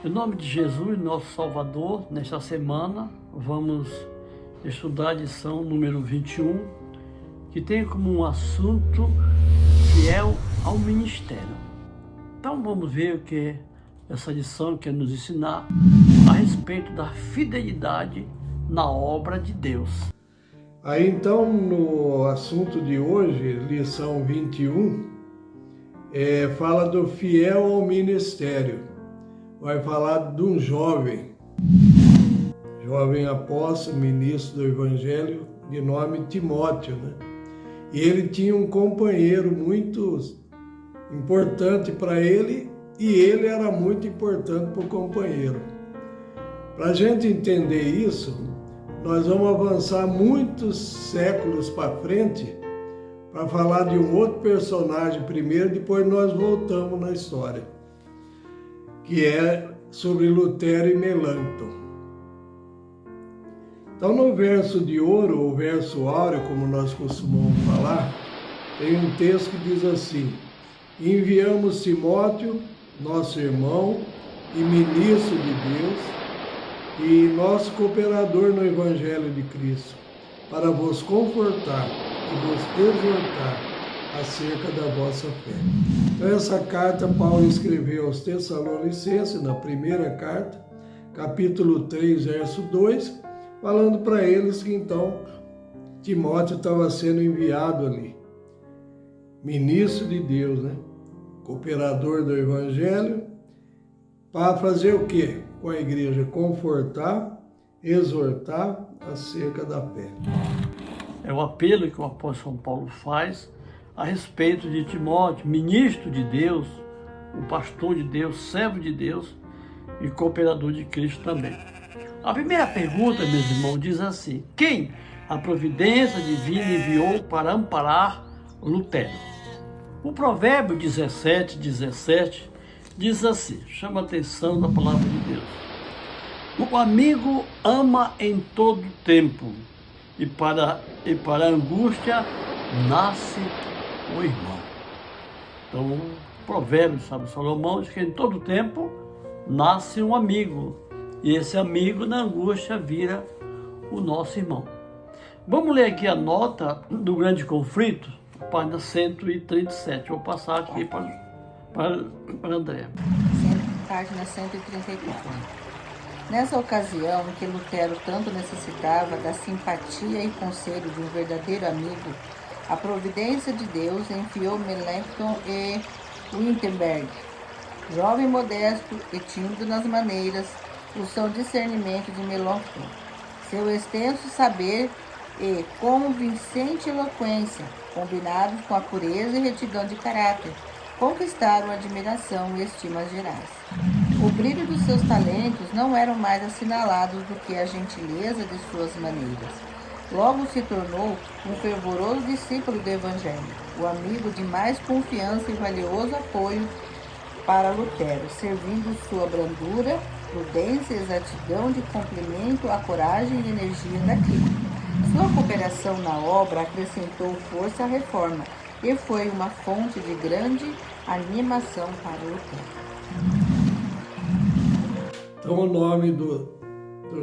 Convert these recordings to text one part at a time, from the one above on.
Em nome de Jesus, nosso Salvador, nesta semana vamos estudar a lição número 21, que tem como um assunto fiel ao ministério. Então vamos ver o que essa lição quer nos ensinar a respeito da fidelidade na obra de Deus. Aí então, no assunto de hoje, lição 21, fala do fiel ao ministério. Vai falar de um jovem apóstolo, ministro do Evangelho, de nome Timóteo, né? E ele tinha um companheiro muito importante para ele e ele era muito importante para o companheiro. Para a gente entender isso, nós vamos avançar muitos séculos para frente para falar de um outro personagem primeiro, depois nós voltamos na história, que é sobre Lutero e Melancton. Então, no verso de ouro, ou verso áureo, como nós costumamos falar, tem um texto que diz assim: enviamos Timóteo, nosso irmão e ministro de Deus, e nosso cooperador no Evangelho de Cristo, para vos confortar e vos exortar acerca da vossa fé. Então, essa carta Paulo escreveu aos Tessalonicenses, na primeira carta, capítulo 3, verso 2, falando para eles que então Timóteo estava sendo enviado ali, ministro de Deus, né? Cooperador do Evangelho, para fazer o quê? Com a igreja confortar, exortar acerca da fé. É o apelo que o apóstolo Paulo faz a respeito de Timóteo, ministro de Deus, o pastor de Deus, servo de Deus e cooperador de Cristo também. A primeira pergunta, meus irmãos, diz assim: quem a providência divina enviou para amparar Lutero? O provérbio 17 diz assim, chama a atenção da palavra de Deus: o amigo ama em todo tempo, e para a angústia nasce o irmão. Então, o provérbio, sabe, Salomão diz que em todo tempo nasce um amigo, e esse amigo na angústia vira o nosso irmão. Vamos ler aqui a nota do grande conflito, página 137. Vou passar aqui para André. Página 134. Nessa ocasião em que Lutero tanto necessitava da simpatia e conselho de um verdadeiro amigo, a providência de Deus enviou Melancton e Wittenberg. Jovem modesto e tímido nas maneiras, o seu discernimento de Melancton, seu extenso saber e convincente eloquência, combinados com a pureza e retidão de caráter, conquistaram a admiração e estimas gerais. O brilho dos seus talentos não eram mais assinalados do que a gentileza de suas maneiras. Logo se tornou um fervoroso discípulo do Evangelho, o amigo de mais confiança e valioso apoio para Lutero, servindo sua brandura, prudência e exatidão de complemento à coragem e energia daquele. Sua cooperação na obra acrescentou força à reforma e foi uma fonte de grande animação para Lutero. Então, o nome do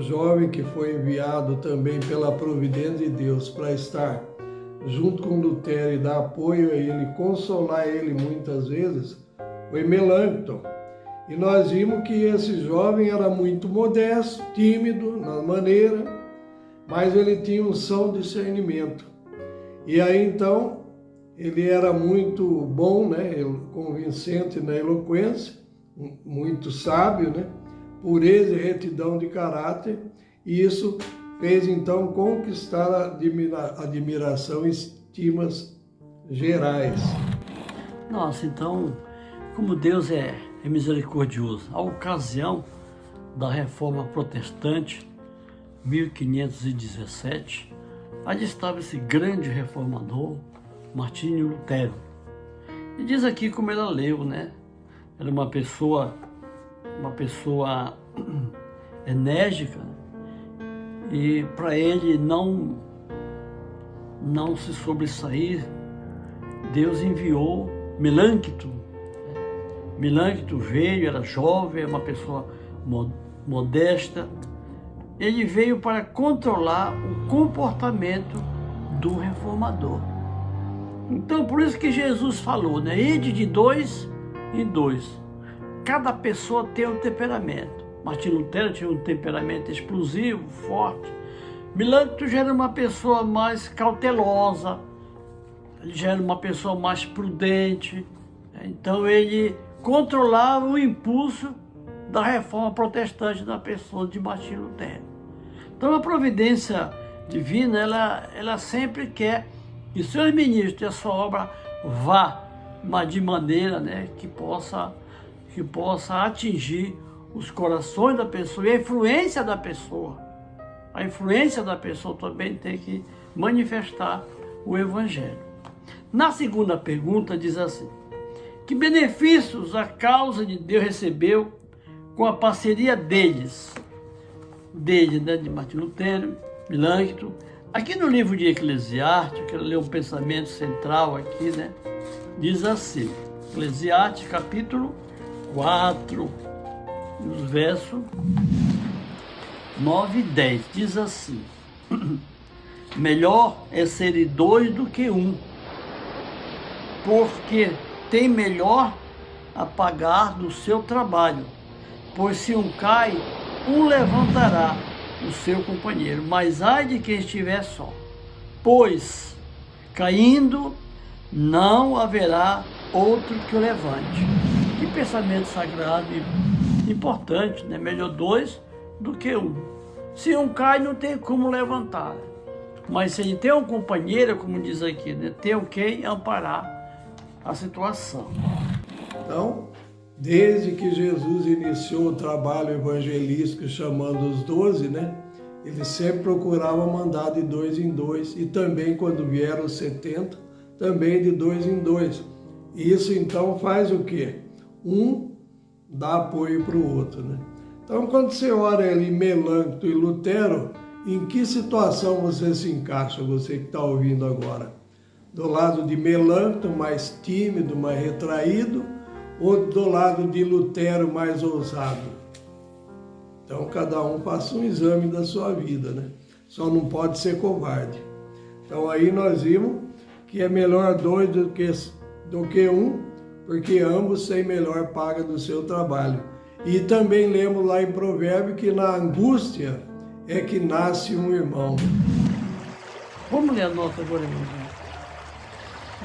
jovem que foi enviado também pela providência de Deus para estar junto com Lutero e dar apoio a ele, consolar ele muitas vezes, foi Melancton. E nós vimos que esse jovem era muito modesto, tímido na maneira, mas ele tinha um são discernimento. E aí então, ele era muito bom, né, convincente na eloquência, muito sábio, né, pureza e retidão de caráter, e isso fez então conquistar a admiração e estimas gerais. Nossa, então, como Deus é misericordioso. A ocasião da Reforma Protestante, 1517, ali estava esse grande reformador, Martinho Lutero. E diz aqui como ela leu, né? Era uma pessoa enérgica, e para ele não se sobressair, Deus enviou Melâncto. Melâncto veio, era jovem, uma pessoa modesta. Ele veio para controlar o comportamento do reformador. Então, por isso que Jesus falou, né? Ide de 2 em 2. Cada pessoa tem um temperamento. Martinho Lutero tinha um temperamento explosivo, forte. Melâncto já era uma pessoa mais cautelosa, ele já era uma pessoa mais prudente. Então, ele controlava o impulso da reforma protestante da pessoa de Martinho Lutero. Então, a providência divina, ela sempre quer que seus ministros e a sua obra vá, mas de maneira, né, que possa atingir os corações da pessoa e a influência da pessoa. A influência da pessoa também tem que manifestar o Evangelho. Na segunda pergunta diz assim: que benefícios a causa de Deus recebeu com a parceria deles, né, de Martinho Lutero, Melâncto? Aqui no livro de Eclesiastes, eu quero ler um pensamento central aqui, né? Diz assim, Eclesiastes capítulo 4, nos versos 9 e 10, diz assim: melhor é serem 2 do que 1, porque tem melhor a pagar do seu trabalho, pois se um cai, um levantará o seu companheiro, mas ai de quem estiver só, pois caindo não haverá outro que o levante. Que pensamento sagrado e importante, né? Melhor 2 do que 1. Se um cai, não tem como levantar, mas se ele tem um companheiro, como diz aqui, né? Tem quem amparar a situação. Então, desde que Jesus iniciou o trabalho evangelístico chamando os 12, né? Ele sempre procurava mandar de 2 em 2, e também quando vieram os 70, também de 2 em 2. Isso então faz o quê? Um dá apoio para o outro, né? Então, quando você olha ali Melâncto e Lutero, em que situação você se encaixa, você que está ouvindo agora? Do lado de Melâncto, mais tímido, mais retraído, ou do lado de Lutero, mais ousado? Então, cada um faça um exame da sua vida, né? Só não pode ser covarde. Então, aí nós vimos que é melhor 2 do que 1, porque ambos têm melhor paga do seu trabalho. E também lemos lá em Provérbio que na angústia é que nasce um irmão. Vamos ler a nota agora, irmão.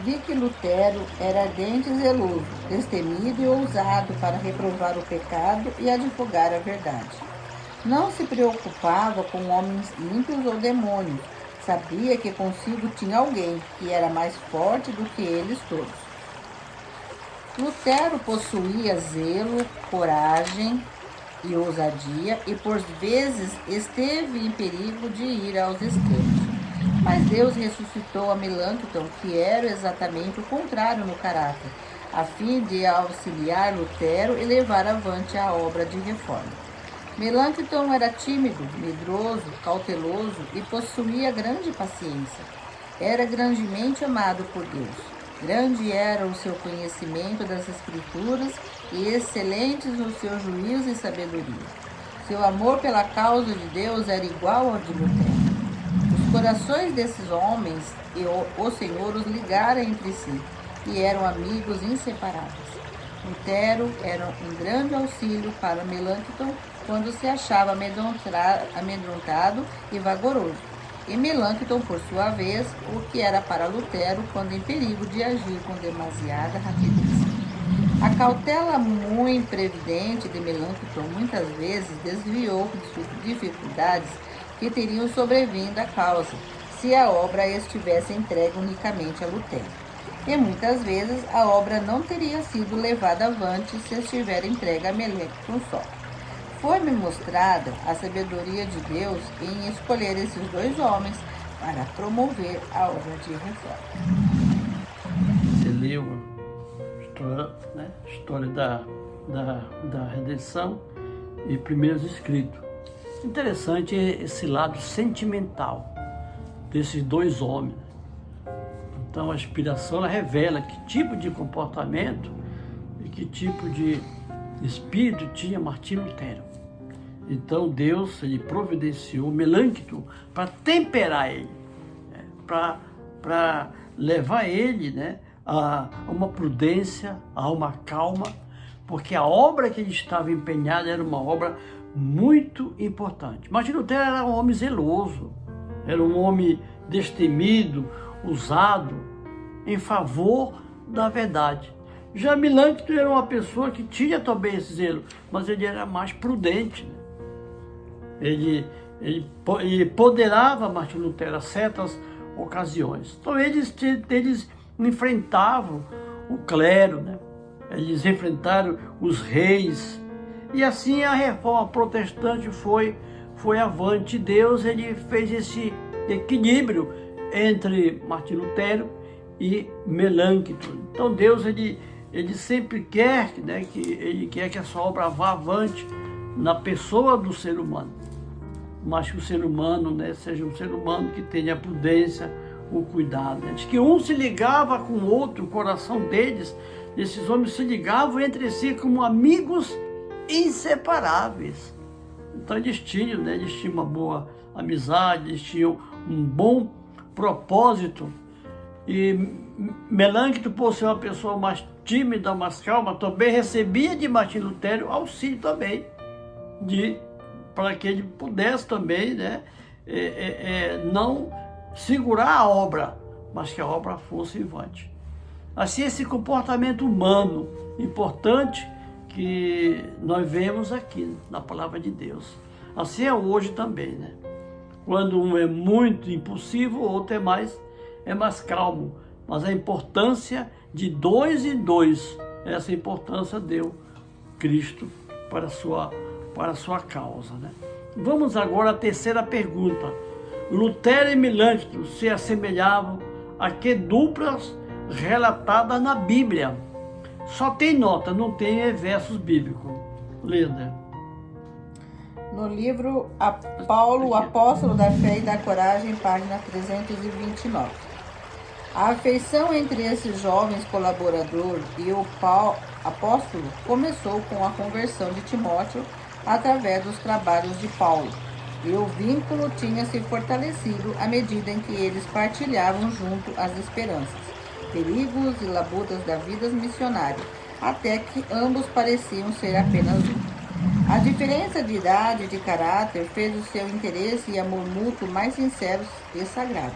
Vi que Lutero era ardente e zeloso, destemido e ousado para reprovar o pecado e advogar a verdade. Não se preocupava com homens ímpios ou demônios. Sabia que consigo tinha alguém que era mais forte do que eles todos. Lutero possuía zelo, coragem e ousadia e por vezes esteve em perigo de ir aos extremos. Mas Deus ressuscitou a Melâncton, que era exatamente o contrário no caráter, a fim de auxiliar Lutero e levar avante a obra de reforma. Melâncton era tímido, medroso, cauteloso e possuía grande paciência. Era grandemente amado por Deus. Grande era o seu conhecimento das Escrituras e excelentes os seus juízo e sabedoria. Seu amor pela causa de Deus era igual ao de Lutero. Os corações desses homens e o Senhor os ligara entre si, e eram amigos inseparáveis. Lutero era um grande auxílio para Melanchthon quando se achava amedrontado e vagaroso, e Melanchthon, por sua vez, o que era para Lutero quando em perigo de agir com demasiada rapidez. A cautela muito previdente de Melanchthon muitas vezes desviou dificuldades que teriam sobrevindo à causa se a obra estivesse entregue unicamente a Lutero. E muitas vezes a obra não teria sido levada avante se estiver entregue a Melanchthon só. Foi-me mostrada a sabedoria de Deus em escolher esses dois homens para promover a obra de reforma. Você leu a história, né? História da redenção e primeiros escritos. Interessante esse lado sentimental desses dois homens. Então a inspiração ela revela que tipo de comportamento e que tipo de espírito tinha Martinho Lutero. Então Deus ele providenciou Melanchthon para temperar ele, né? para levar ele, né, a uma prudência, a uma calma, porque a obra que ele estava empenhado era uma obra muito importante. Martinho Lutero era um homem zeloso, era um homem destemido, usado em favor da verdade. Já Melanchthon era uma pessoa que tinha também esse zelo, mas ele era mais prudente, né? Ele poderava Martinho Lutero a certas ocasiões. Então eles enfrentavam o clero, né? Eles enfrentaram os reis, e assim a reforma protestante foi avante. Deus ele fez esse equilíbrio entre Martinho Lutero e Melanchthon. Então Deus ele sempre quer, né, ele quer que essa obra vá avante na pessoa do ser humano, mas que o ser humano, né, seja um ser humano que tenha a prudência, o cuidado. Diz que um se ligava com o outro, o coração deles, esses homens se ligavam entre si como amigos inseparáveis. Então eles tinham uma boa amizade, eles tinham um bom propósito. E Melanchthon, por ser uma pessoa mais tímida, mais calma, também recebia de Martinho Lutero auxílio também, para que ele pudesse também, né, não segurar a obra, mas que a obra fosse avante. Assim, esse comportamento humano importante que nós vemos aqui na palavra de Deus. Assim é hoje também, né? Quando um é muito impulsivo, o outro é mais calmo. Mas a importância de dois em dois, essa importância deu Cristo para a sua causa, né? Vamos agora à terceira pergunta. Lutero e Melanchthon se assemelhavam a que duplas relatadas na Bíblia? Só tem nota, não tem versos bíblicos. Lenda. No livro Paulo, o Apóstolo da Fé e da Coragem, página 329. A afeição entre esses jovens colaboradores e o apóstolo começou com a conversão de Timóteo através dos trabalhos de Paulo, e o vínculo tinha se fortalecido à medida em que eles partilhavam junto as esperanças, perigos e labutas da vida missionária, até que ambos pareciam ser apenas um. A diferença de idade e de caráter fez o seu interesse e amor mútuo mais sinceros e sagrado.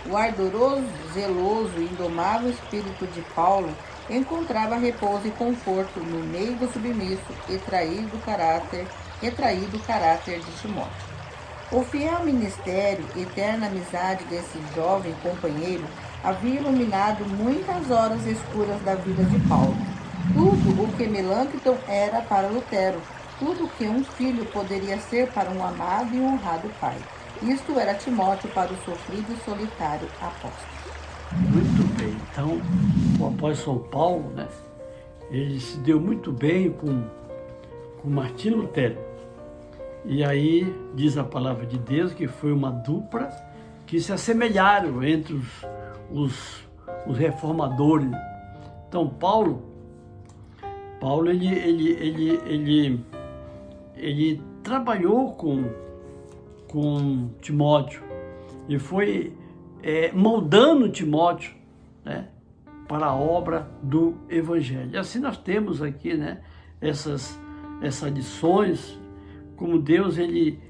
O ardoroso, zeloso e indomável espírito de Paulo encontrava repouso e conforto no meigo submisso e retraído caráter de Timóteo. O fiel ministério e eterna amizade desse jovem companheiro havia iluminado muitas horas escuras da vida de Paulo. Tudo o que Melanchthon era para Lutero, tudo o que um filho poderia ser para um amado e honrado pai. Isto era Timóteo para o sofrido e solitário apóstolo. Muito bem. Então, o apóstolo São Paulo, né, ele se deu muito bem com Martinho Lutero. E aí diz a palavra de Deus que foi uma dupla que se assemelharam entre os reformadores. Então Paulo ele trabalhou com Timóteo e foi moldando Timóteo, né, para a obra do Evangelho. E assim nós temos aqui, né, essas lições, como Deus ele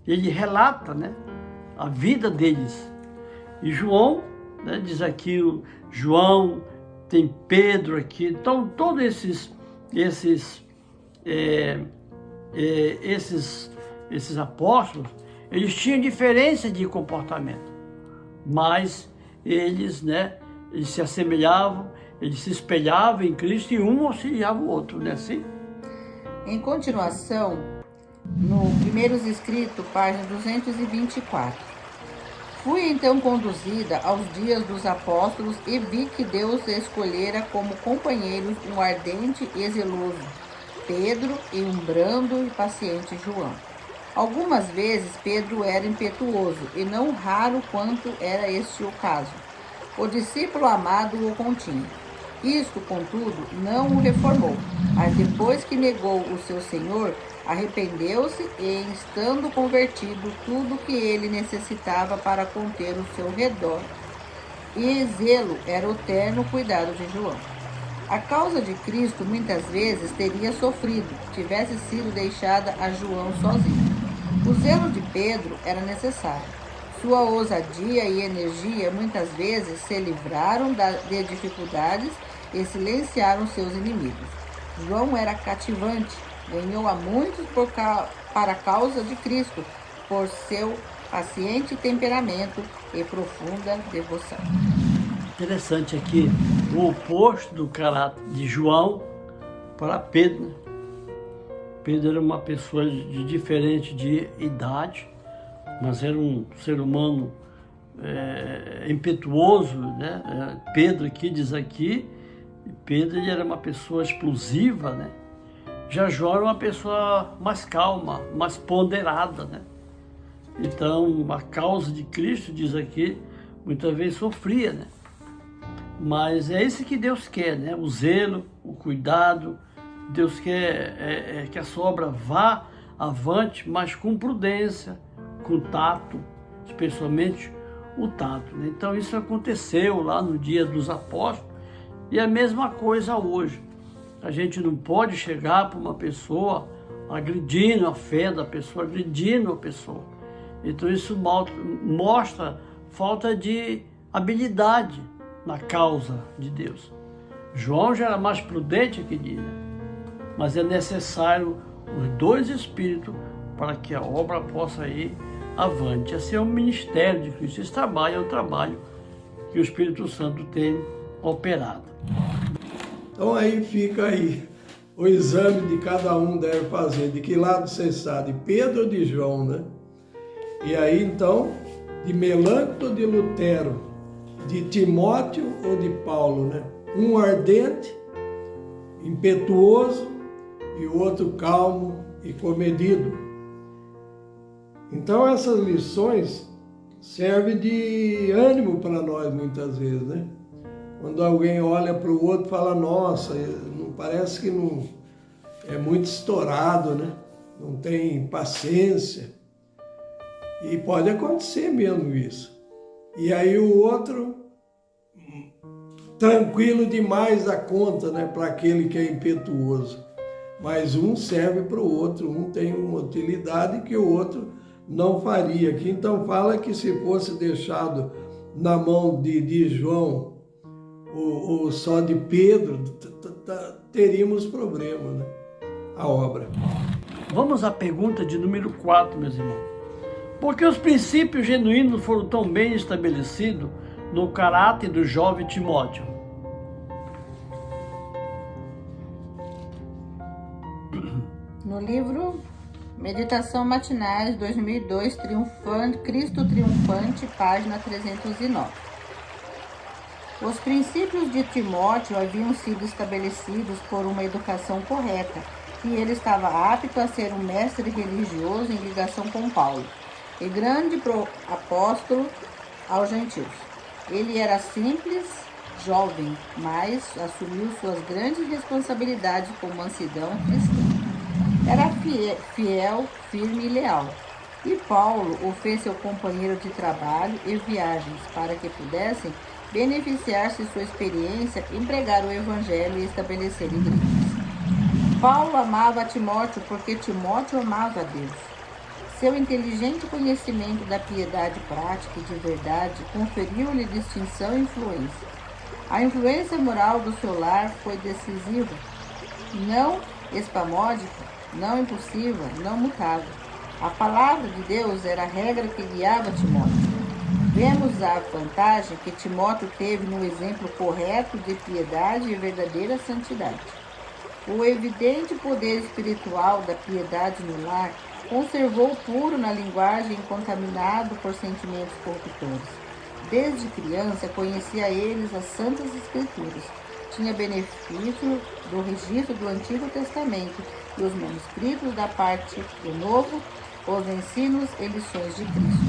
relata, né, a vida deles. E João, né, diz aqui o João, tem Pedro aqui, então todos esses apóstolos, eles tinham diferença de comportamento, mas eles, né, eles se assemelhavam, eles se espelhavam em Cristo e um auxiliava o outro, né, assim? Em continuação, no Primeiros Escritos, página 224. Fui então conduzida aos dias dos apóstolos e vi que Deus escolhera como companheiros um ardente e zeloso Pedro e um brando e paciente João. Algumas vezes Pedro era impetuoso e não raro quanto era este o caso. O discípulo amado o continha. Isto, contudo, não o reformou, mas depois que negou o seu Senhor, arrependeu-se e, estando convertido, tudo que ele necessitava para conter o seu redor e zelo era o terno cuidado de João. A causa de Cristo muitas vezes teria sofrido, tivesse sido deixada a João sozinho. O zelo de Pedro era necessário. Sua ousadia e energia muitas vezes se livraram de dificuldades e silenciaram seus inimigos. João era cativante, ganhou a muitos para a causa de Cristo, por seu paciente temperamento e profunda devoção. Interessante aqui o oposto do caráter de João para Pedro, né? Pedro era uma pessoa diferente de idade, mas era um ser humano impetuoso, né? Pedro aqui diz aqui, Pedro ele era uma pessoa explosiva, né? Já João era uma pessoa mais calma, mais ponderada, né? Então, a causa de Cristo, diz aqui, muitas vezes sofria, né? Mas é isso que Deus quer, né? O zelo, o cuidado. Deus quer que a sua obra vá avante, mas com prudência, com tato, especialmente o tato, né? Então, isso aconteceu lá no dia dos apóstolos e é a mesma coisa hoje. A gente não pode chegar para uma pessoa agredindo a fé da pessoa, agredindo a pessoa. Então isso mostra falta de habilidade na causa de Deus. João já era mais prudente que diz, né? Mas é necessário os dois espíritos para que a obra possa ir avante. Esse é o ministério de Cristo. Esse trabalho é o trabalho que o Espírito Santo tem operado. Então aí fica aí o exame de cada um deve fazer. De que lado você está? De Pedro ou de João, né? E aí então, de Melancto ou de Lutero? De Timóteo ou de Paulo, né? Um ardente, impetuoso e o outro calmo e comedido. Então essas lições servem de ânimo para nós muitas vezes, né? Quando alguém olha para o outro e fala, nossa, não parece que não é muito estourado, né? Não tem paciência. E pode acontecer mesmo isso. E aí o outro, tranquilo demais a conta, né? Para aquele que é impetuoso. Mas um serve para o outro, um tem uma utilidade que o outro não faria. Aqui então fala que se fosse deixado na mão de João ou só de Pedro, teríamos problema, né? A obra. Vamos à pergunta de número 4, meus irmãos. Por que os princípios genuínos foram tão bem estabelecidos no caráter do jovem Timóteo? No livro Meditação Matinais 2002, Cristo Triunfante, página 309. Os princípios de Timóteo haviam sido estabelecidos por uma educação correta, e ele estava apto a ser um mestre religioso em ligação com Paulo, e grande apóstolo aos gentios. Ele era simples, jovem, mas assumiu suas grandes responsabilidades com mansidão cristã. Era fiel, firme e leal. E Paulo o fez seu companheiro de trabalho e viagens para que pudessem beneficiar-se de sua experiência em pregar o Evangelho e estabelecer igrejas. Paulo amava Timóteo porque Timóteo amava a Deus. Seu inteligente conhecimento da piedade prática e de verdade conferiu-lhe distinção e influência. A influência moral do seu lar foi decisiva, não espasmódica, não impulsiva, não mutável. A palavra de Deus era a regra que guiava Timóteo. Vemos a vantagem que Timóteo teve no exemplo correto de piedade e verdadeira santidade. O evidente poder espiritual da piedade no lar conservou puro na linguagem incontaminado por sentimentos corruptores. Desde criança conhecia eles as Santas Escrituras. Tinha benefício do registro do Antigo Testamento e os manuscritos da parte do Novo, os ensinos e lições de Cristo.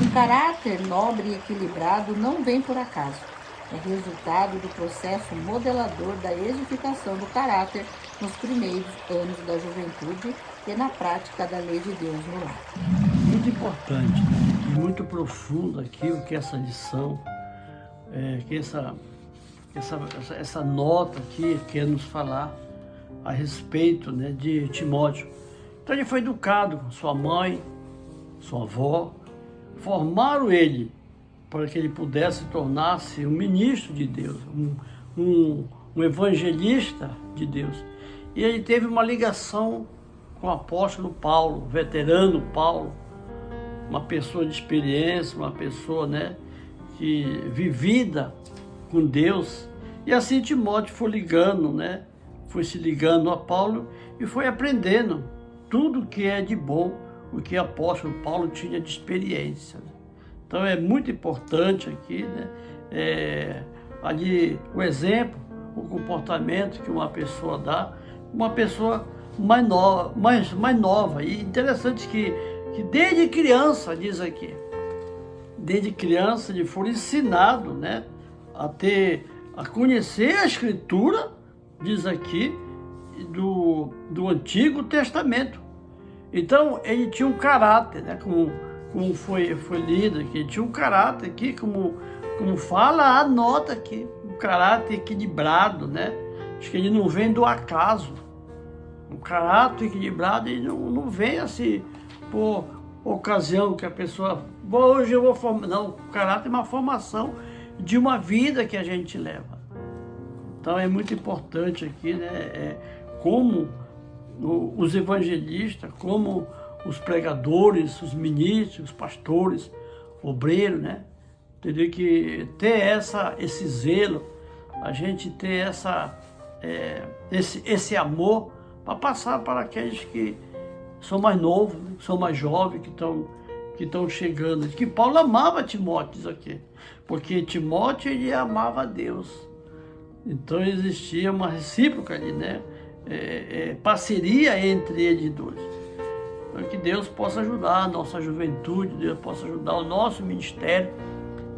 Um caráter nobre e equilibrado não vem por acaso. É resultado do processo modelador da edificação do caráter nos primeiros anos da juventude e na prática da lei de Deus no lar. Muito importante e muito profundo aqui o que essa lição, que essa nota aqui quer nos falar a respeito, né, de Timóteo. Então ele foi educado com sua mãe, sua avó, formaram ele para que ele pudesse tornar-se um ministro de Deus, um evangelista de Deus. E ele teve uma ligação com o apóstolo Paulo, o veterano Paulo, uma pessoa de experiência, uma pessoa, né, vivida com Deus. E assim Timóteo foi ligando, né, foi se ligando a Paulo e foi aprendendo tudo que é de bom, o que o apóstolo Paulo tinha de experiência. Então é muito importante aqui, né, ali o exemplo, o comportamento que uma pessoa dá, uma pessoa mais nova. E interessante que desde criança, diz aqui, desde criança ele foi ensinado, né, a conhecer a Escritura, diz aqui, do Antigo Testamento. Então ele tinha um caráter, né, como foi lido aqui, ele tinha um caráter aqui, como fala a nota aqui, um caráter equilibrado, né? Acho que ele não vem do acaso. Um caráter equilibrado, ele não vem assim por ocasião que a pessoa, hoje eu vou formar. Não, o caráter é uma formação de uma vida que a gente leva. Então é muito importante aqui, né? Como os evangelistas, como os pregadores, os ministros, os pastores, obreiros, né? Teria que ter esse zelo, a gente ter esse amor para passar para aqueles que são mais novos, né? São mais jovens, que estão chegando. Que Paulo amava Timóteo, diz aqui, porque Timóteo ele amava a Deus. Então existia uma recíproca ali, né? Parceria entre eles dois. Então, que Deus possa ajudar a nossa juventude, Deus possa ajudar o nosso ministério,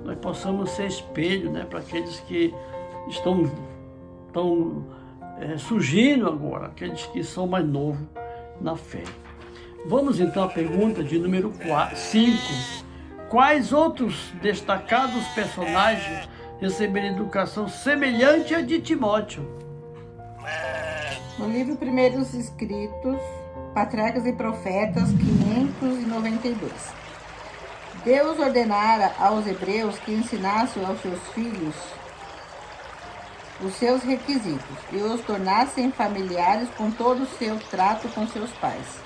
nós possamos ser espelho, né, para aqueles que estão surgindo agora, aqueles que são mais novos na fé. Vamos então à pergunta de número 5. Quais outros destacados personagens receberam educação semelhante à de Timóteo? No livro Primeiros Escritos, Patriarcas e Profetas, 592. Deus ordenara aos hebreus que ensinassem aos seus filhos os seus requisitos e os tornassem familiares com todo o seu trato com seus pais.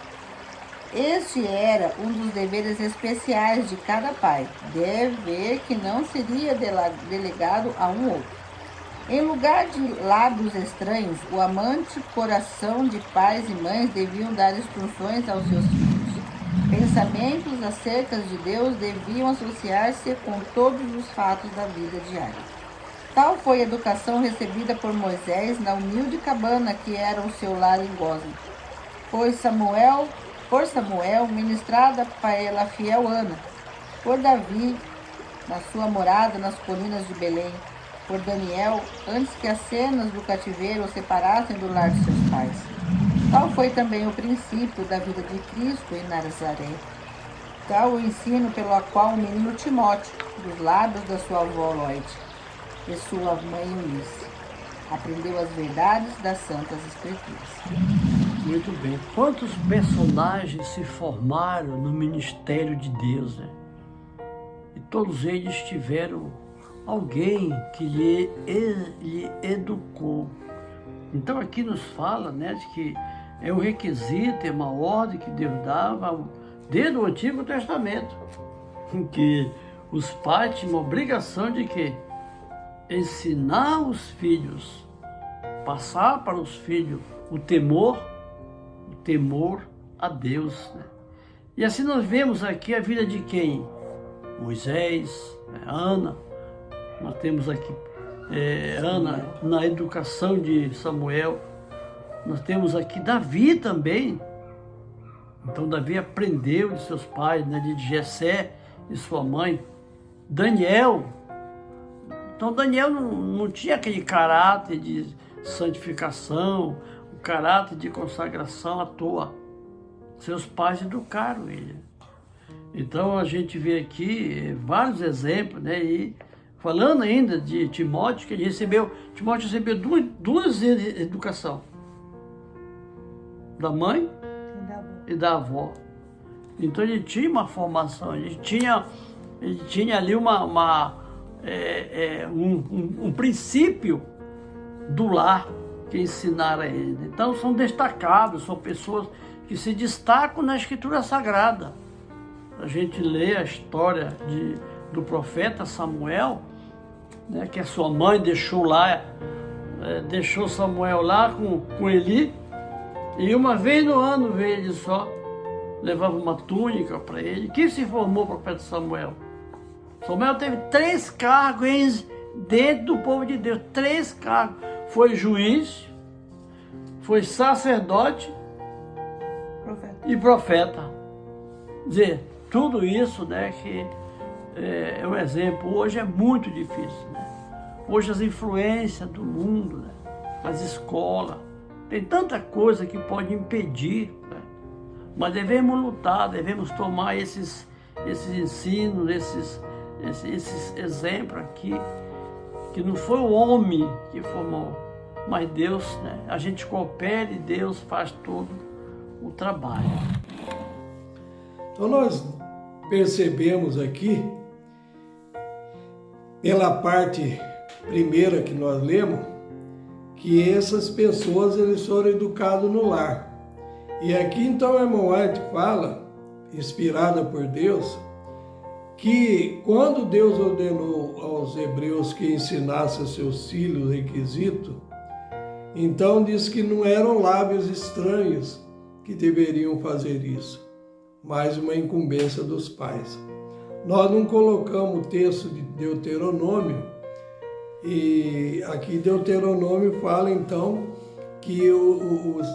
Este era um dos deveres especiais de cada pai, dever que não seria delegado a um outro. Em lugar de lábios estranhos, o amante coração de pais e mães deviam dar instruções aos seus filhos. Pensamentos acerca de Deus deviam associar-se com todos os fatos da vida diária. Tal foi a educação recebida por Moisés na humilde cabana que era o seu lar em Gozem. Por Samuel, ministrada pela fiel Ana. Por Davi, na sua morada nas colinas de Belém. Por Daniel, antes que as cenas do cativeiro o separassem do lar de seus pais. Tal foi também o princípio da vida de Cristo em Nazaré. Tal o ensino pelo qual o menino Timóteo, dos lábios da sua avó Loide e sua mãe Eunice, aprendeu as verdades das Santas Escrituras. Muito bem. Quantos personagens se formaram no ministério de Deus, né? E todos eles tiveram alguém que lhe educou. Então aqui nos fala, né, de que é um requisito, é uma ordem que Deus dava desde o Antigo Testamento, em que os pais tinham uma obrigação de que ensinar os filhos, passar para os filhos o temor a Deus, né? E assim nós vemos aqui a vida de quem? Moisés, Ana, nós temos aqui Ana na educação de Samuel, nós temos aqui Davi também. Então Davi aprendeu de seus pais, né, de Jessé e sua mãe. Daniel, então Daniel não tinha aquele caráter de santificação, o caráter de consagração à toa. Seus pais educaram ele. Então a gente vê aqui vários exemplos, né? E falando ainda de Timóteo, que Timóteo recebeu duas educações, da mãe e da avó. Então ele tinha uma formação, ele tinha ali um princípio do lar que ensinaram a ele. Então são destacados, são pessoas que se destacam na Escritura Sagrada. A gente lê a história do profeta Samuel, né, que a sua mãe deixou Samuel lá com Eli, e uma vez no ano veio ele só, levava uma túnica para ele. Quem se formou o profeta Samuel? Samuel teve 3 cargos dentro do povo de Deus, 3 cargos. Foi juiz, foi sacerdote e profeta. Quer dizer, tudo isso, né, que é um exemplo. Hoje é muito difícil, né? Hoje as influências do mundo, né, as escolas, tem tanta coisa que pode impedir, né? Mas devemos lutar, devemos tomar esses ensinos, esses exemplos aqui, que não foi o homem que formou, mas Deus, né? A gente coopera e Deus faz todo o trabalho. Então nós percebemos aqui, pela parte primeira que nós lemos, que essas pessoas eles foram educados no lar. E aqui então a irmã White fala, inspirada por Deus, que quando Deus ordenou aos hebreus que ensinassem a seus filhos o requisito, então diz que não eram lábios estranhos que deveriam fazer isso, mas uma incumbência dos pais. Nós não colocamos o texto de Deuteronômio, e aqui Deuteronômio fala então que os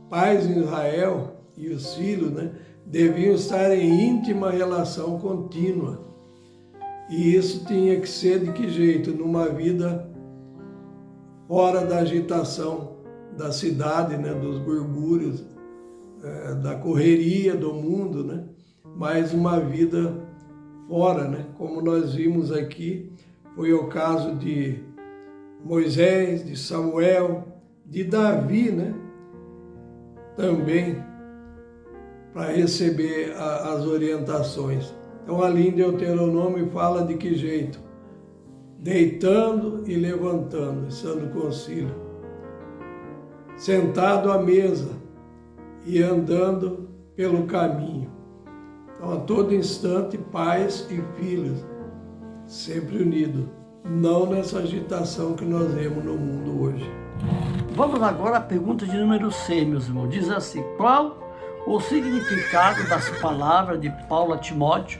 pais de Israel e os filhos, né, deviam estar em íntima relação contínua. E isso tinha que ser de que jeito? Numa vida fora da agitação da cidade, né, dos burbúrios, da correria do mundo, né, mas uma vida fora, né, como nós vimos aqui, foi o caso de Moisés, de Samuel, de Davi, né, também, para receber as orientações. Então, ali em Deuteronômio fala de que jeito? Deitando e levantando, estando concílio. Sentado à mesa e andando pelo caminho. Então, a todo instante, pais e filhos, sempre unidos. Não nessa agitação que nós vemos no mundo hoje. Vamos agora à pergunta de número 6, meus irmãos. Diz assim: qual o significado das palavras de Paulo a Timóteo?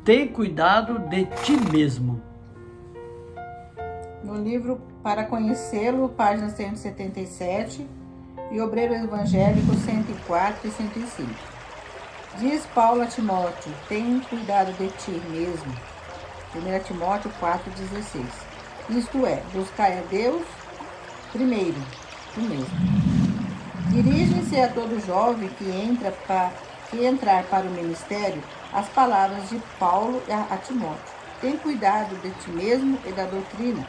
Tem cuidado de ti mesmo. No livro Para Conhecê-lo, página 177, e Obreiro Evangélico 104 e 105. Diz Paulo a Timóteo: tem cuidado de ti mesmo. 1 Timóteo 4,16. Isto é, buscai a Deus primeiro, tu mesmo. Dirigem-se a todo jovem que que entrar para o ministério, as palavras de Paulo a Timóteo. Tem cuidado de ti mesmo e da doutrina.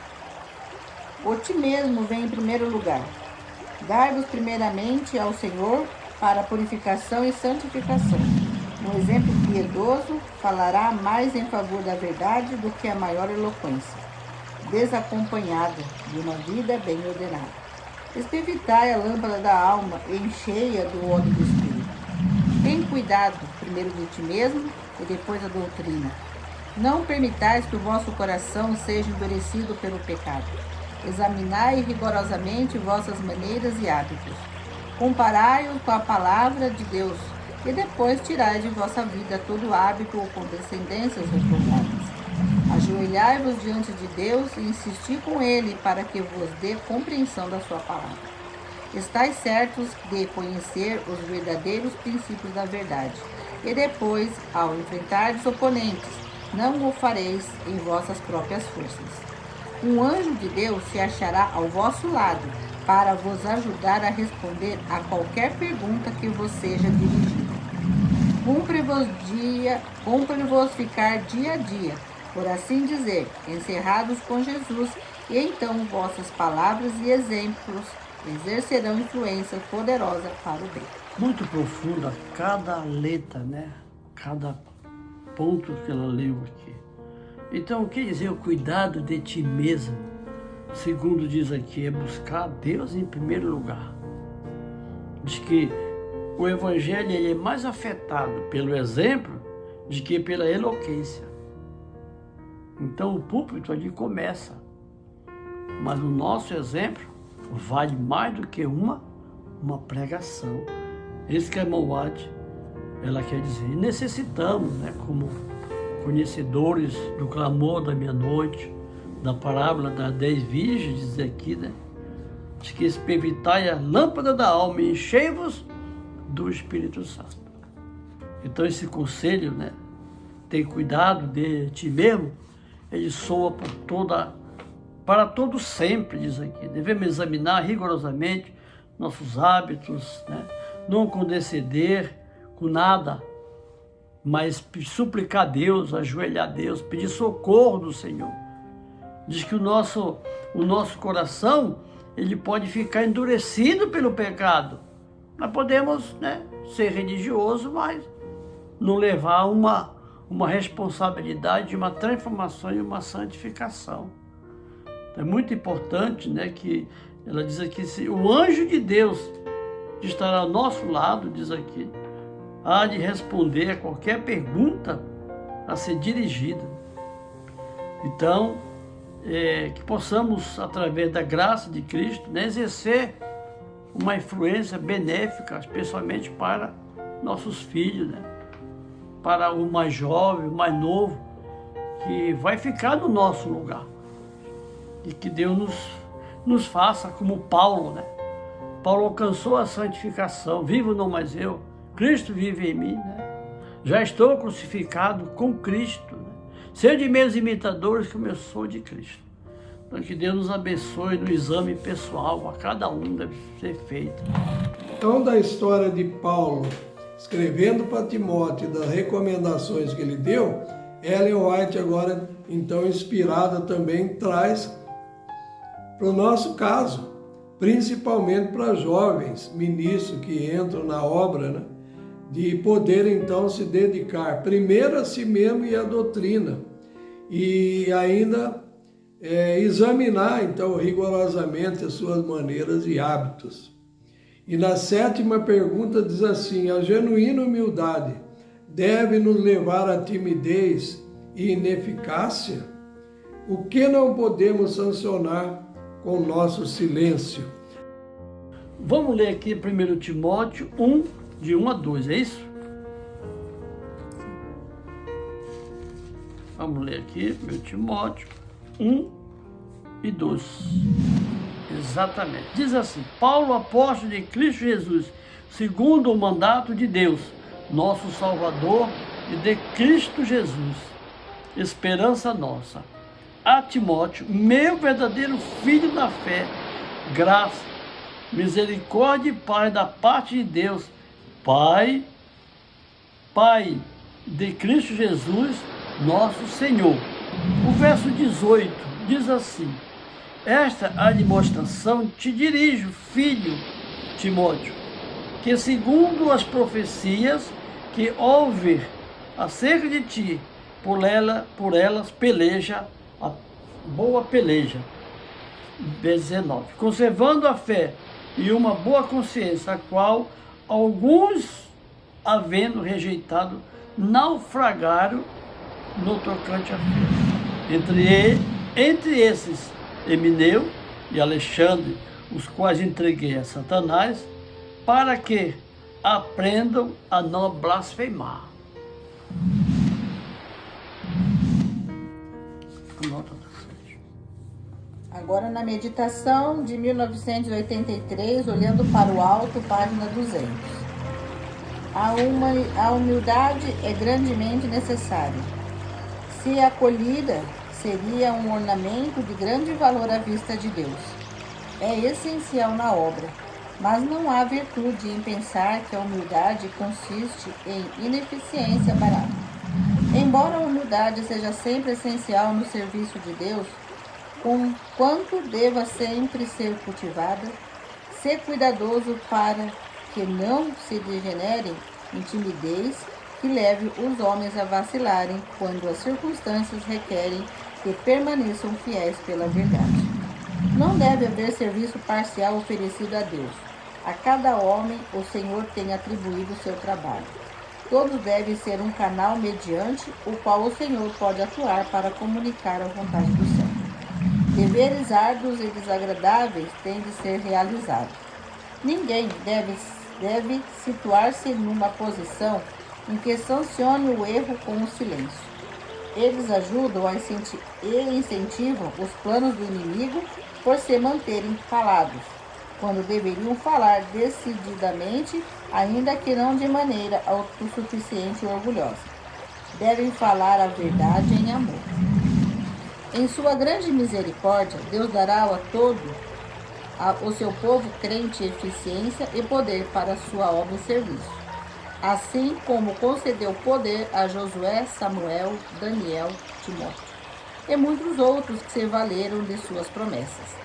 O ti mesmo vem em primeiro lugar. Dai-vos primeiramente ao Senhor para purificação e santificação. Um exemplo piedoso falará mais em favor da verdade do que a maior eloquência, desacompanhada de uma vida bem ordenada. Espevitai a lâmpada da alma, encheia do óleo do Espírito. Tem cuidado, primeiro de ti mesmo e depois da doutrina. Não permitais que o vosso coração seja endurecido pelo pecado. Examinai rigorosamente vossas maneiras e hábitos. Comparai-os com a palavra de Deus, e depois tirai de vossa vida todo hábito ou condescendências reprovadas. Ajoelhai-vos diante de Deus e insisti com Ele para que vos dê compreensão da sua palavra. Estais certos de conhecer os verdadeiros princípios da verdade, e depois, ao enfrentar os oponentes, não o fareis em vossas próprias forças. Um anjo de Deus se achará ao vosso lado para vos ajudar a responder a qualquer pergunta que vos seja dirigida. Cumpre-vos ficar dia a dia, por assim dizer, encerrados com Jesus, e então vossas palavras e exemplos exercerão influência poderosa para o bem. Muito profunda cada letra, né? Cada ponto que ela leu aqui. Então, quer dizer, o cuidado de ti mesmo, segundo diz aqui, é buscar Deus em primeiro lugar. Diz que o Evangelho ele é mais afetado pelo exemplo do que pela eloquência. Então, o púlpito ali começa, mas o nosso exemplo vale mais do que uma pregação. Esse que a irmã Watt, ela quer dizer. E necessitamos, né, como conhecedores do clamor da meia-noite, da parábola das 10 virgens, diz aqui, né, de que espevitai a lâmpada da alma e enchei-vos do Espírito Santo. Então esse conselho, né, tem cuidado de ti mesmo, ele soa para todo sempre, diz aqui. Devemos examinar rigorosamente nossos hábitos, né, não condescender com nada, mas suplicar a Deus, ajoelhar a Deus, pedir socorro do Senhor. Diz que o nosso coração, ele pode ficar endurecido pelo pecado. Nós podemos, né, ser religiosos, mas não levar uma responsabilidade de uma transformação e uma santificação. Então, é muito importante, né, que ela diz aqui, se o anjo de Deus que estará ao nosso lado, diz aqui, há de responder a qualquer pergunta a ser dirigida. Então, que possamos, através da graça de Cristo, né, exercer uma influência benéfica, especialmente para nossos filhos, né, para o mais jovem, o mais novo, que vai ficar no nosso lugar. E que Deus nos faça como Paulo, né? Paulo alcançou a santificação, vivo não mais eu, Cristo vive em mim, né? Já estou crucificado com Cristo, né? Sede meus imitadores como eu sou de Cristo. Então que Deus nos abençoe no exame pessoal, a cada um deve ser feito. Então, da história de Paulo, escrevendo para Timóteo, das recomendações que ele deu, Ellen White agora, então, inspirada também, traz para o nosso caso, principalmente para jovens ministros que entram na obra, né, de poder então se dedicar primeiro a si mesmo e à doutrina, e ainda examinar então rigorosamente as suas maneiras e hábitos. E na 7ª pergunta diz assim: a genuína humildade deve nos levar à timidez e ineficácia? O que não podemos sancionar com o nosso silêncio? Vamos ler aqui 1 Timóteo 1, de 1 a 2, é isso? Vamos ler aqui 1 Timóteo 1 e 2. Exatamente. Diz assim: Paulo, apóstolo de Cristo Jesus, segundo o mandato de Deus, nosso Salvador, e de Cristo Jesus, esperança nossa. A Timóteo, meu verdadeiro filho na fé, graça, misericórdia e paz da parte de Deus, Pai Pai de Cristo Jesus, nosso Senhor. O verso 18 diz assim: esta admoestação te dirijo, filho Timóteo, que segundo as profecias que houve acerca de ti, por elas peleja a boa peleja. 19. Conservando a fé e uma boa consciência, a qual alguns, havendo rejeitado, naufragaram no tocante à fé. Entre esses, Emineu e Alexandre, os quais entreguei a Satanás, para que aprendam a não blasfemar. Agora na meditação de 1983, olhando para o alto, página 200. A humildade é grandemente necessária. Se acolhida, seria um ornamento de grande valor à vista de Deus. É essencial na obra, mas não há virtude em pensar que a humildade consiste em ineficiência barata. Embora a humildade seja sempre essencial no serviço de Deus, quanto deva sempre ser cultivada, ser cuidadoso para que não se degenerem em timidez que leve os homens a vacilarem quando as circunstâncias requerem que permaneçam fiéis pela verdade. Não deve haver serviço parcial oferecido a Deus. A cada homem o Senhor tem atribuído o seu trabalho. Todos devem ser um canal mediante o qual o Senhor pode atuar para comunicar a vontade do céu. Deveres árduos e desagradáveis têm de ser realizados. Ninguém deve situar-se numa posição em que sancione o erro com o silêncio. Eles ajudam e incentivam os planos do inimigo por se manterem calados, quando deveriam falar decididamente, ainda que não de maneira autossuficiente e orgulhosa. Devem falar a verdade em amor. Em sua grande misericórdia, Deus dará a todo o seu povo crente eficiência e poder para a sua obra e serviço, assim como concedeu poder a Josué, Samuel, Daniel, Timóteo e muitos outros que se valeram de suas promessas.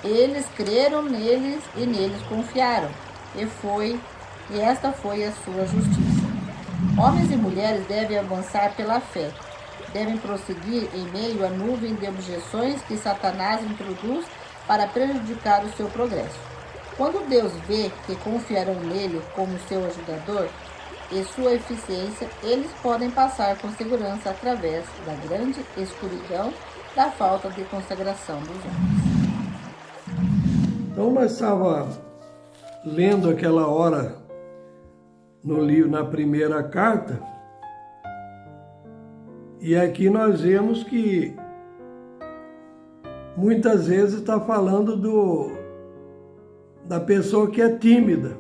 Eles creram neles e neles confiaram, e esta foi a sua justiça. Homens e mulheres devem avançar pela fé, devem prosseguir em meio à nuvem de objeções que Satanás introduz para prejudicar o seu progresso. Quando Deus vê que confiarão nele como seu ajudador e sua eficiência, eles podem passar com segurança através da grande escuridão da falta de consagração dos homens. Então nós estávamos lendo aquela hora no livro, na primeira carta, e aqui nós vemos que muitas vezes está falando da pessoa que é tímida,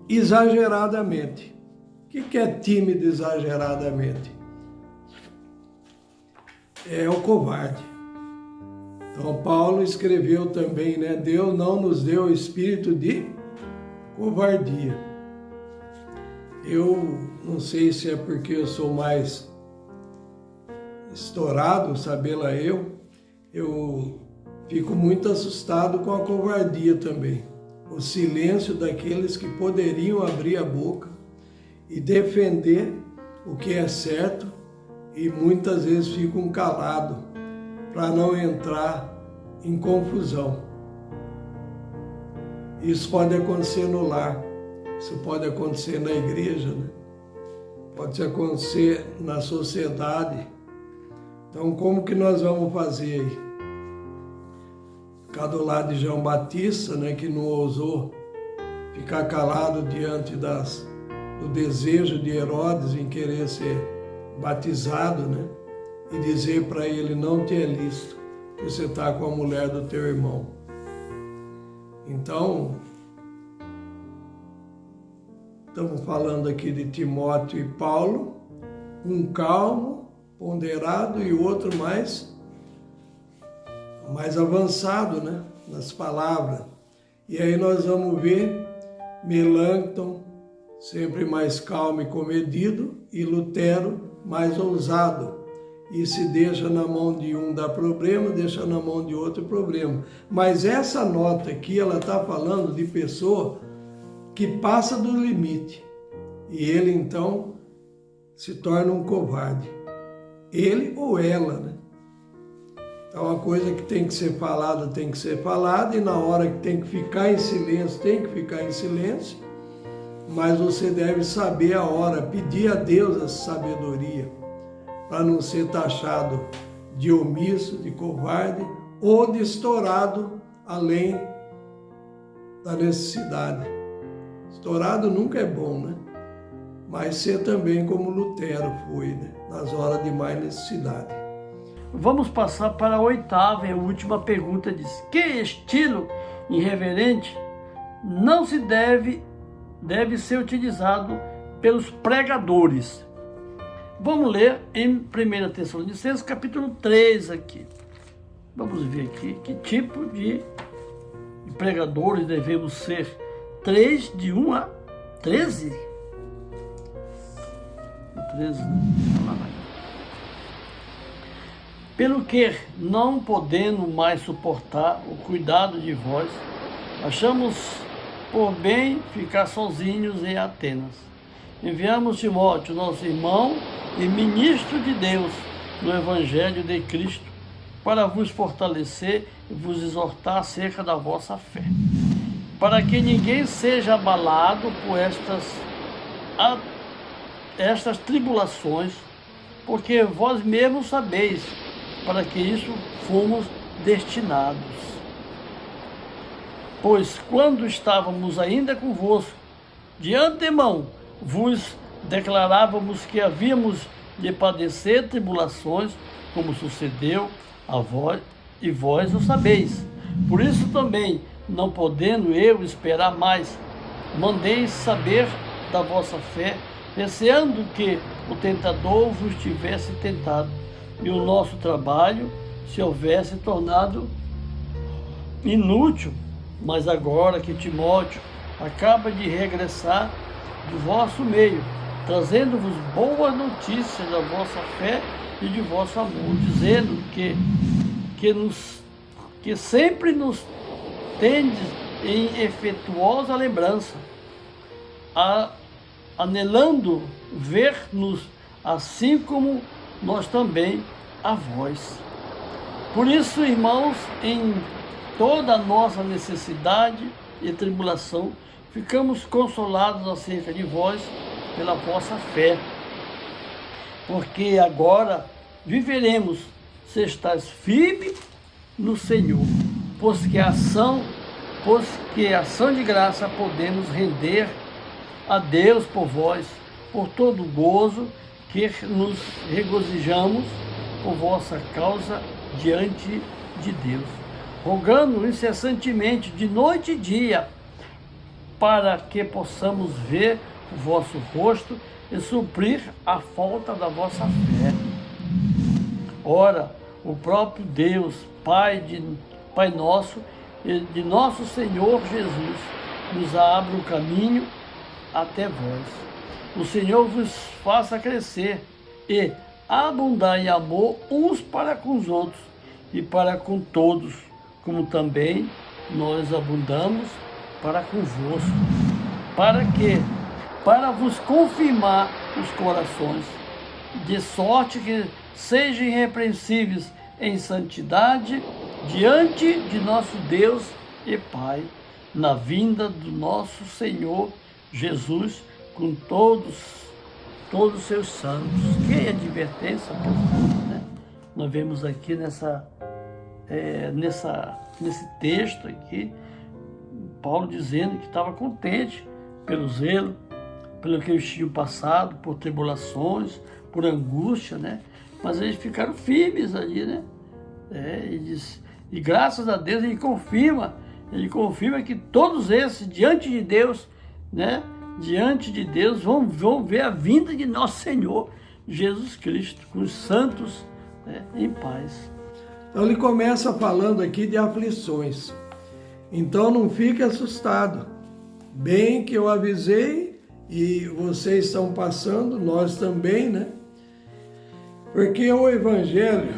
exageradamente. O que é tímido exageradamente? É o covarde. Então Paulo escreveu também, né? Deus não nos deu espírito de covardia. Eu não sei se é porque eu sou mais estourado, sabê-la eu fico muito assustado com a covardia também. O silêncio daqueles que poderiam abrir a boca e defender o que é certo e muitas vezes ficam calados para não entrar em confusão. Isso pode acontecer no lar, isso pode acontecer na igreja, né? Pode acontecer na sociedade. Então, como que nós vamos fazer aí? Ficar do lado de João Batista, né, que não ousou ficar calado diante do desejo de Herodes em querer ser batizado, né? E dizer para ele, não te é lícito, que você está com a mulher do teu irmão. Então, estamos falando aqui de Timóteo e Paulo, um calmo, ponderado e o outro mais avançado, né, nas palavras. E aí nós vamos ver Melancton, sempre mais calmo e comedido, e Lutero mais ousado. E se deixa na mão de um dá problema, deixa na mão de outro problema. Mas essa nota aqui, ela está falando de pessoa que passa do limite. E ele, então, se torna um covarde. Ele ou ela, né? Então, a coisa que tem que ser falada, tem que ser falada, e na hora que tem que ficar em silêncio, tem que ficar em silêncio. Mas você deve saber a hora, pedir a Deus essa sabedoria, para não ser taxado de omisso, de covarde ou de estourado além da necessidade. Estourado nunca é bom, né? Mas ser também como Lutero foi, né? Nas horas de mais necessidade. Vamos passar para a oitava e última pergunta. Diz: que estilo irreverente não se deve ser utilizado pelos pregadores? Vamos ler em 1 Tessalonicenses, capítulo 3 aqui. Vamos ver aqui que tipo de pregadores devemos ser. 3, de 1 a 13? 13, né? Pelo que, não podendo mais suportar o cuidado de vós, achamos por bem ficar sozinhos em Atenas. Enviamos Timóteo, nosso irmão e ministro de Deus no Evangelho de Cristo, para vos fortalecer e vos exortar acerca da vossa fé, para que ninguém seja abalado por estas tribulações, porque vós mesmos sabeis para que isso fomos destinados. Pois quando estávamos ainda convosco, de antemão vos declarávamos que havíamos de padecer tribulações, como sucedeu a vós, e vós o sabeis. Por isso também, não podendo eu esperar mais, mandei saber da vossa fé, receando que o tentador vos tivesse tentado, e o nosso trabalho se houvesse tornado inútil. Mas agora que Timóteo acaba de regressar do vosso meio, trazendo-vos boas notícias da vossa fé e de vosso amor, dizendo que sempre nos tendes em efetuosa lembrança, anelando ver-nos assim como nós também a vós. Por isso, irmãos, em toda a nossa necessidade e tribulação, ficamos consolados acerca de vós pela vossa fé, porque agora viveremos se estáis firme no Senhor, pois que ação de graça podemos render a Deus por vós, por todo o gozo que nos regozijamos por vossa causa diante de Deus, rogando incessantemente de noite e dia, para que possamos ver o vosso rosto e suprir a falta da vossa fé. Ora, o próprio Deus, Pai nosso e de nosso Senhor Jesus, nos abre o caminho até vós. O Senhor vos faça crescer e abundar em amor uns para com os outros e para com todos, como também nós abundamos para convosco, para vos confirmar os corações, de sorte que sejam irrepreensíveis em santidade diante de nosso Deus e Pai, na vinda do nosso Senhor Jesus com todos os seus santos. Que advertência profunda, né? Nós vemos aqui nesse texto aqui, Paulo dizendo que estava contente pelo zelo, pelo que eles tinham passado, por tribulações, por angústia, né? Mas eles ficaram firmes ali, né? E graças a Deus ele confirma que todos esses, diante de Deus, né? Diante de Deus, vão ver a vinda de nosso Senhor Jesus Cristo, com os santos, né, em paz. Então ele começa falando aqui de aflições. Então não fique assustado. Bem que eu avisei e vocês estão passando, nós também, né? Porque o Evangelho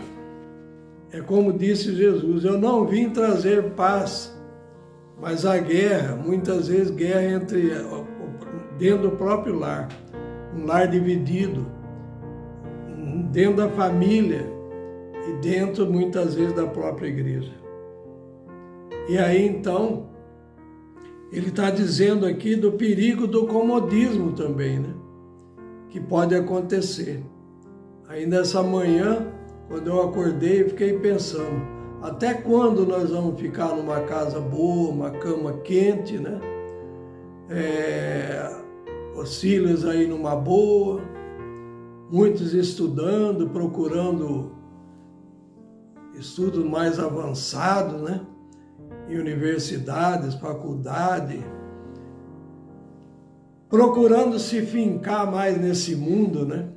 é como disse Jesus, eu não vim trazer paz, mas a guerra, muitas vezes guerra dentro do próprio lar, um lar dividido, dentro da família e dentro muitas vezes da própria igreja. E aí então, ele está dizendo aqui do perigo do comodismo também, né? Que pode acontecer. Aí nessa manhã, quando eu acordei, fiquei pensando, até quando nós vamos ficar numa casa boa, uma cama quente, né? Os filhos aí numa boa, muitos estudando, procurando estudos mais avançados, né? Em universidades, faculdade, procurando se fincar mais nesse mundo, né?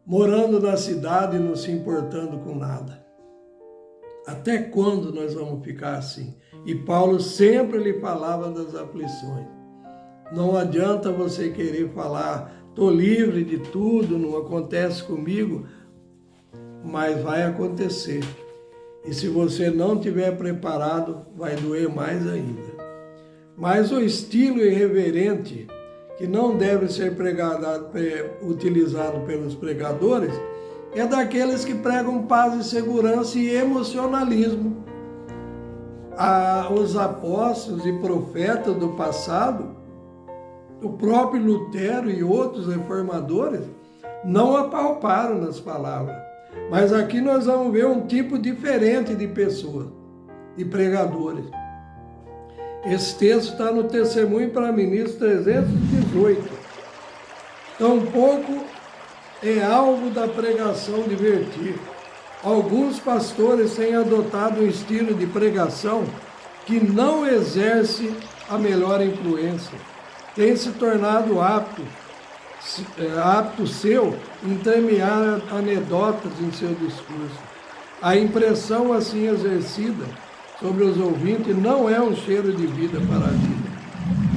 Morando na cidade e não se importando com nada. Até quando nós vamos ficar assim? E Paulo sempre lhe falava das aflições. Não adianta você querer falar, estou livre de tudo, não acontece comigo, mas vai acontecer. E se você não estiver preparado, vai doer mais ainda. Mas o estilo irreverente, que não deve ser utilizado pelos pregadores, é daqueles que pregam paz e segurança e emocionalismo. Os apóstolos e profetas do passado, o próprio Lutero e outros reformadores, não apalparam nas palavras. Mas aqui nós vamos ver um tipo diferente de pessoas, de pregadores. Esse texto está no Testemunho para Ministros 318. Tampouco é alvo da pregação divertir. Alguns pastores têm adotado um estilo de pregação que não exerce a melhor influência. Tem se tornado apto seu entremear anedotas em seu discurso. A impressão assim exercida sobre os ouvintes não é um cheiro de vida para a vida.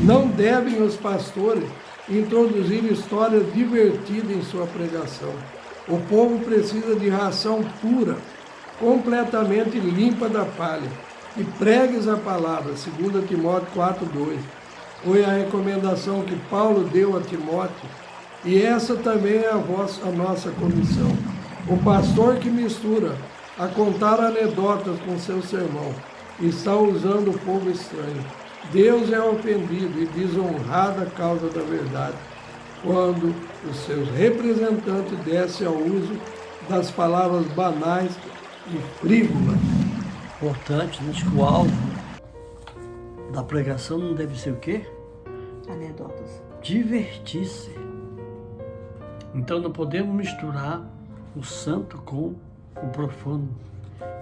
Não devem os pastores introduzir histórias divertidas em sua pregação. O povo precisa de ração pura, completamente limpa da palha. E pregues a palavra, 2 Timóteo 4:2. Foi a recomendação que Paulo deu a Timóteo, e essa também é a nossa comissão. O pastor que mistura a contar anedotas com seu sermão está usando o povo estranho. Deus é ofendido e desonrado a causa da verdade, quando os seus representantes descem ao uso das palavras banais e frívolas. Importante, né? Que o alvo da pregação não deve ser o quê? Anedotas. Divertir-se. Então não podemos misturar o santo com o profano.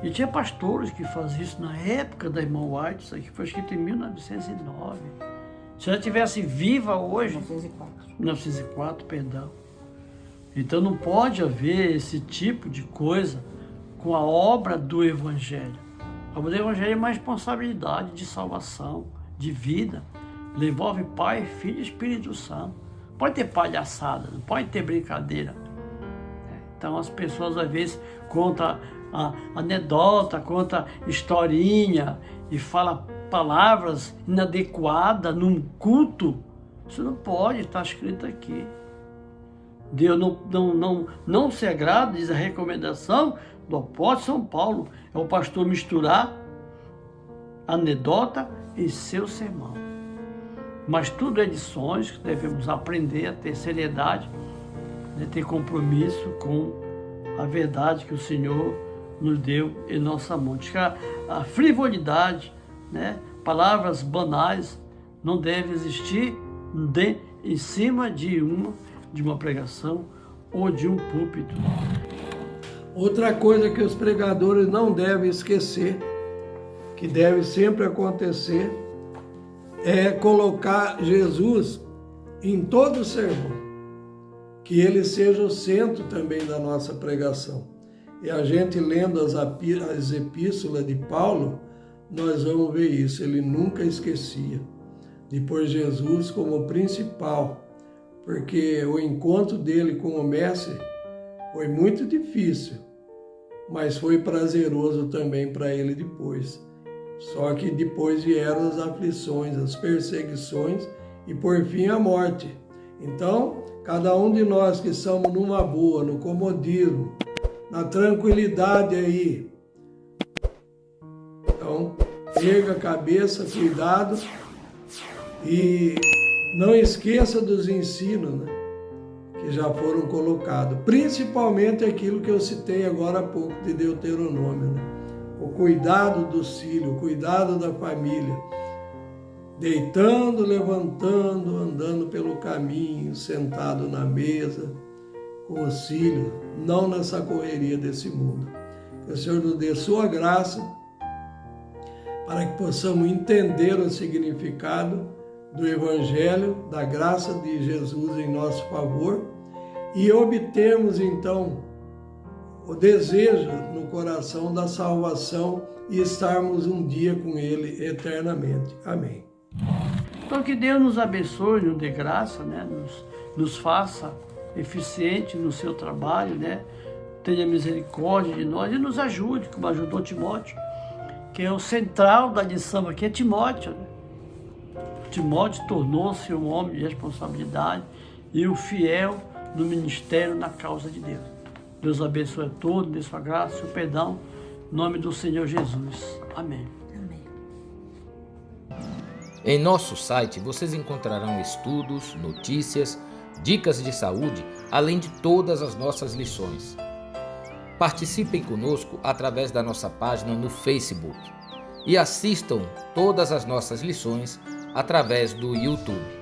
E tinha pastores que faziam isso na época da irmã White, isso aqui foi escrito em 1909. Se ela estivesse viva hoje... 1904, perdão. Então não pode haver esse tipo de coisa com a obra do Evangelho. A obra do Evangelho é uma responsabilidade de salvação, de vida. Envolve Pai, Filho e Espírito Santo. Pode ter palhaçada, não pode ter brincadeira. Então as pessoas às vezes contam a anedota, contam historinha e falam palavras inadequadas num culto. Isso não pode estar escrito aqui. Deus não se agrada, diz a recomendação do apóstolo São Paulo, é o pastor misturar anedota e seu sermão. Mas tudo é lições que devemos aprender a ter seriedade, a ter compromisso com a verdade que o Senhor nos deu em nossa mão. A frivolidade, né, palavras banais não devem existir em cima de uma pregação ou de um púlpito. Outra coisa que os pregadores não devem esquecer, que deve sempre acontecer, é colocar Jesus em todo o sermão, que ele seja o centro também da nossa pregação. E a gente lendo as epístolas de Paulo, nós vamos ver isso, ele nunca esquecia de pôr Jesus como principal, porque o encontro dele com o Mestre foi muito difícil, mas foi prazeroso também para ele depois. Só que depois vieram as aflições, as perseguições e por fim a morte. Então, cada um de nós que estamos numa boa, no comodismo, na tranquilidade aí, então, erga a cabeça, cuidado e não esqueça dos ensinos, né, que já foram colocados, principalmente aquilo que eu citei agora há pouco de Deuteronômio, né? O cuidado dos filhos, o cuidado da família, deitando, levantando, andando pelo caminho, sentado na mesa, com os filhos, não nessa correria desse mundo. Que o Senhor nos dê sua graça, para que possamos entender o significado do Evangelho, da graça de Jesus em nosso favor e obtermos então o desejo no coração da salvação e estarmos um dia com Ele eternamente. Amém. Então que Deus nos abençoe, nos dê graça, né? Nos faça eficiente no seu trabalho, né? Tenha misericórdia de nós e nos ajude, como ajudou Timóteo, que é o central da lição aqui, é Timóteo, né? Timóteo tornou-se um homem de responsabilidade e um fiel no ministério, na causa de Deus. Deus abençoe a todos, dê sua graça, seu perdão, em nome do Senhor Jesus. Amém. Amém. Em nosso site vocês encontrarão estudos, notícias, dicas de saúde, além de todas as nossas lições. Participem conosco através da nossa página no Facebook e assistam todas as nossas lições através do YouTube.